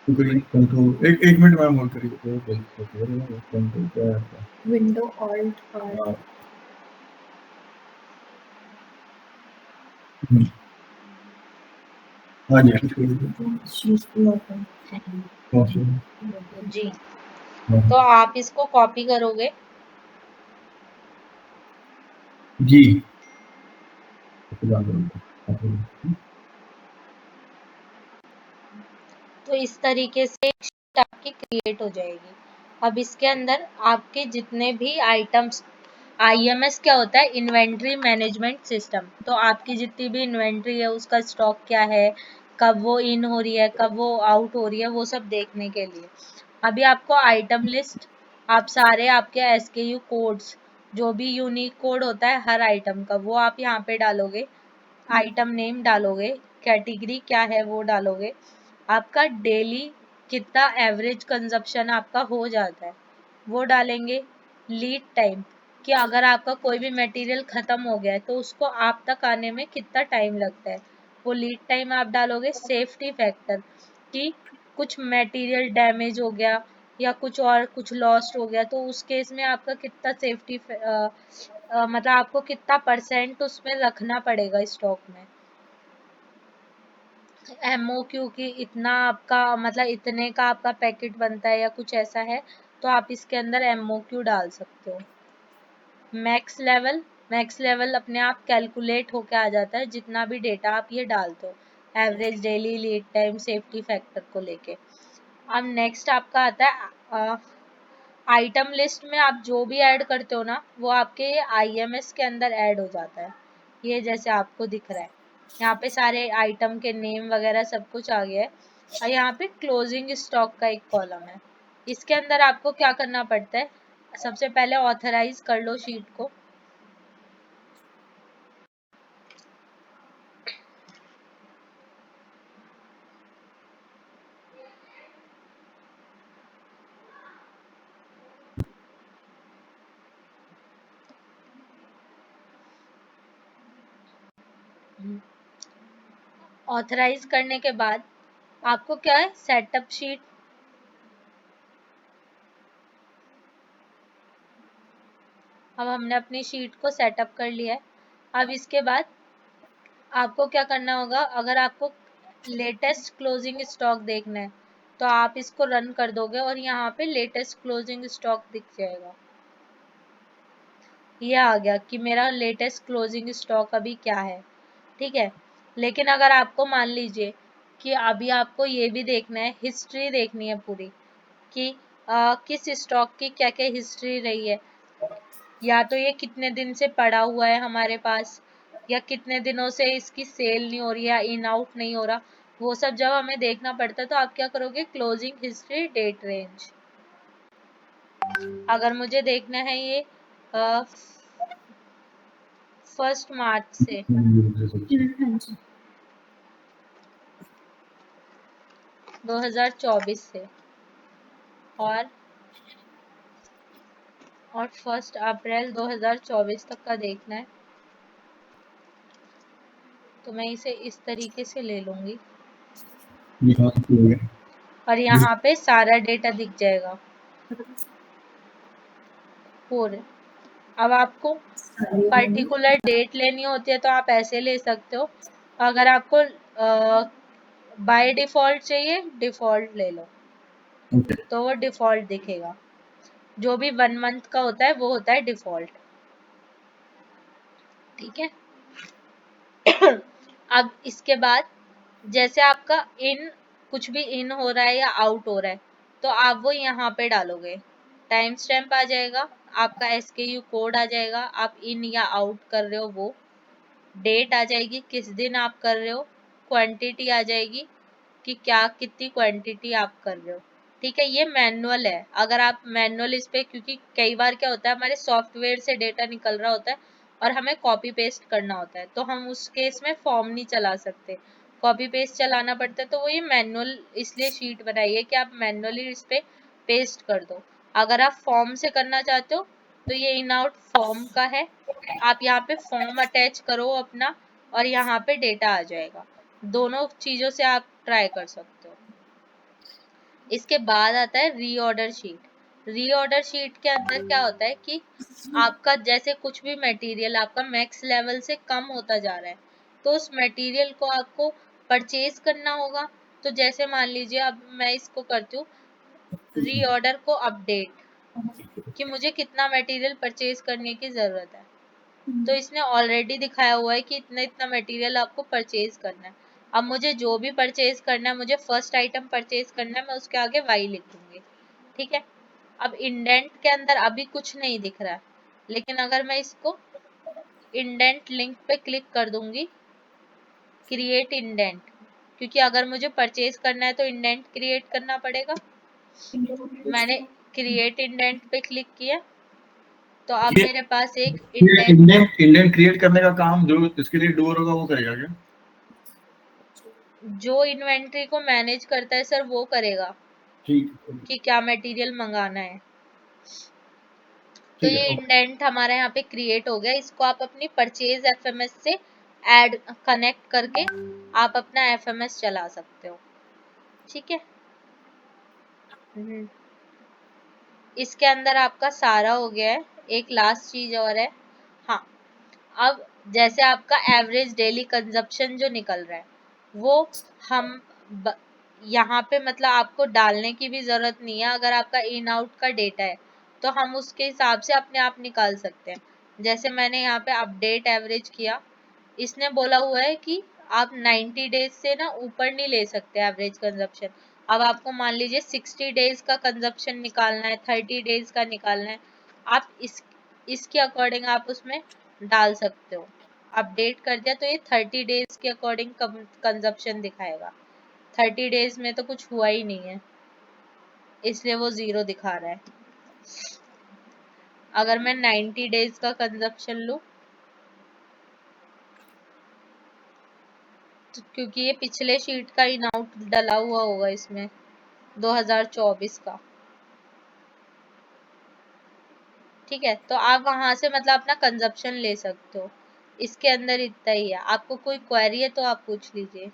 Control एक minute ma'am hold करिए। Control क्या है आपका? विंडो ऑल्ट और हाँ जी जी, तो आप इसको कॉपी करोगे। जी तो इस तरीके से एक शीट आपकी क्रिएट हो जाएगी। अब इसके अंदर आपके जितने भी आइटम्स, IMS क्या होता है, इन्वेंट्री मैनेजमेंट सिस्टम। तो आपकी जितनी भी इन्वेंट्री है उसका स्टॉक क्या है, कब वो इन हो रही है, कब वो आउट हो रही है, वो सब देखने के लिए अभी आपको आइटम लिस्ट, आप सारे आपके SKU कोड्स, जो भी यूनिक कोड होता है हर आइटम का, वो आप यहाँ पे डालोगे। आइटम नेम डालोगे, कैटेगरी क्या है वो डालोगे, आपका डेली कितना एवरेज कंजप्शन आपका हो जाता है वो डालेंगे। लीड टाइम कि अगर आपका कोई भी मटेरियल खत्म हो गया है तो उसको आप तक आने में कितना टाइम लगता है, वो लीड टाइम आप डालोगे। सेफ्टी फैक्टर कि कुछ मटेरियल डैमेज हो गया या कुछ और कुछ लॉस्ट हो गया तो उस केस में आपका कितना सेफ्टी मतलब आपको कितना % उसमें रखना पड़ेगा स्टॉक में। MOQ की इतना आपका मतलब इतने का आपका पैकेट बनता है या कुछ ऐसा है तो आप इसके अंदर MOQ डाल सकते हो। मैक्स लेवल अपने आप कैलकुलेट होके आ जाता है जितना भी डेटा आप ये डालते हो, average daily lead time safety factor को लेके। अब नेक्स्ट आपका आता है आइटम लिस्ट में आप जो भी ऐड करते हो ना वो आपके IMS के अंदर ऐड हो जाता है। ये जैसे आपको दिख रहा है यहाँ पे सारे आइटम के नेम वगैरह सब कुछ आ गया है। और यहाँ पे क्लोजिंग स्टॉक का एक कॉलम है। इसके अंदर आपको क्या करना पड़ता है, सबसे पहले ऑथराइज कर लो शीट को। ऑथराइज करने के बाद आपको क्या है, सेटअप शीट। अब हमने अपनी शीट को सेटअप कर लिया है। अब इसके बाद आपको क्या करना होगा, अगर आपको लेटेस्ट क्लोजिंग स्टॉक देखना है तो आप इसको रन कर दोगे और यहाँ पे लेटेस्ट क्लोजिंग स्टॉक दिख जाएगा। ये आ गया कि मेरा लेटेस्ट क्लोजिंग स्टॉक अभी क्या है, ठीक है। लेकिन अगर आपको मान लीजिए कि अभी आपको ये भी देखना है, हिस्ट्री देखनी है पूरी कि किस स्टॉक की क्या क्या हिस्ट्री रही है, या तो ये कितने दिन से पड़ा हुआ है हमारे पास, या कितने दिनों से इसकी सेल नहीं हो रही है, इन आउट नहीं हो रहा, वो सब जब हमें देखना पड़ता है तो आप क्या करोगे, क्लोजिंग हिस्ट्री डेट रेंज। अगर मुझे देखना है ये 1 मार्च से 2024 से और 1 अप्रैल 2024 तक का देखना है तो मैं इसे इस तरीके से ले लूंगी और यहाँ पे सारा डेटा दिख जाएगा। और अब आपको पर्टिकुलर डेट लेनी होती है तो आप ऐसे ले सकते हो। अगर आपको बाय डिफॉल्ट चाहिए, डिफॉल्ट ले लो तो वो डिफॉल्ट दिखेगा। जो भी 1 मंथ का होता है वो होता है डिफॉल्ट, ठीक है। अब इसके बाद जैसे आपका इन कुछ भी इन हो रहा है या आउट हो रहा है तो आप वो यहाँ पे डालोगे। टाइम स्टैम्प आ जाएगा, आपका SKU कोड आ जाएगा, आप इन या आउट कर रहे हो वो, डेट आ जाएगी किस दिन आप कर रहे हो, क्वांटिटी आ जाएगी कि क्या कितनी क्वांटिटी आप कर रहे हो, ठीक है। ये मैनुअल है। अगर आप मैनुअल इस पे, क्योंकि कई बार क्या होता है हमारे सॉफ्टवेयर से डेटा निकल रहा होता है और हमें कॉपी पेस्ट करना होता है तो हम उस केस में फॉर्म नहीं चला सकते, कॉपी पेस्ट चलाना पड़ता है। तो वो ये मैनुअल इसलिए शीट बनाई है कि आप मैनुअली इस पे पेस्ट कर दो। अगर आप फॉर्म से करना चाहते हो तो ये इन आउट फॉर्म का है, आप यहाँ पे फॉर्म अटैच करो अपना और यहाँ पे डेटा आ जाएगा। दोनों चीजों से आप ट्राई कर सकते हो। इसके बाद आता है रीऑर्डर शीट। रीऑर्डर शीट के अंदर क्या होता है कि आपका जैसे कुछ भी मटेरियल आपका मैक्स लेवल से कम होता जा रहा है, तो उस मटेरियल को आपको परचेज करना होगा। तो जैसे मान लीजिए अब मैं इसको करती हूँ रीऑर्डर को अपडेट, कि मुझे कितना मटेरियल परचेज करने की ज़रूरत है। तो इसने ऑलरेडी दिखाया हुआ है कि इतना इतना मटेरियल आपको परचेज करना है। अब मुझे जो भी परचेज करना है, मुझे फर्स्ट आइटम परचेज करना है, मैं उसके आगे वाई लिख दूंगी। ठीक है। अब इंडेंट के अंदर अभी कुछ नहीं दिख रहा है, लेकिन अगर मैं इसको इंडेंट लिंक पे क्लिक कर दूंगी, क्रिएट इंडेंट, क्योंकि अगर मुझे परचेज करना है तो इंडेंट क्रिएट करना पड़ेगा। मैंने क्रिएट इंडेंट पे क्लिक किया, तो अब ये मेरे पास एक ये इंडेंट, इंडेंट क्रिएट करने का काम जो इसके लिए डूअर होगा वो करेगा क्या? जो इन्वेंट्री को मैनेज करता है सर वो करेगा ठीक कि क्या मटेरियल मंगाना है। तो ठीक है, ये ओके। इंडेंट हमारे यहाँ पे क्रिएट हो गया। इसको आप अपनी परचेज एफएमएस से ऐड कनेक्ट करके आप अपना एफएमएस चला सकते हो। ठीक है। इसके अंदर आपका सारा हो गया है। एक लास्ट चीज और है। हाँ, अब जैसे आपका एवरेज डेली कंजप्शन जो निकल रहा है वो हम यहाँ पे मतलब आपको डालने की भी जरूरत नहीं है। अगर आपका इन आउट का डेटा है तो हम उसके हिसाब से अपने आप निकाल सकते हैं। जैसे मैंने यहाँ पे अपडेट एवरेज किया, इसने बोला हुआ है कि आप 90 डेज से ना ऊपर नहीं ले सकते एवरेज कंजप्शन। अब आपको मान लीजिए 60 डेज का कंजप्शन निकालना है, 30 डेज का निकालना है, आप इसके अकॉर्डिंग आप उसमें डाल सकते हो। अपडेट कर दिया तो ये 30 डेज के अकॉर्डिंग कंजप्शन दिखाएगा। 30 डेज में तो कुछ हुआ ही नहीं है, इसलिए वो 0 दिखा रहा है। अगर मैं 90 डेज का कंजप्शन लूं, तो क्योंकि ये पिछले शीट का इन आउट डला हुआ होगा इसमें 2024 का। ठीक है, तो आप वहां से मतलब अपना कंजप्शन ले सकते हो। इसके अंदर इतना ही है। आपको कोई क्वेरी है तो आप पूछ लीजिए।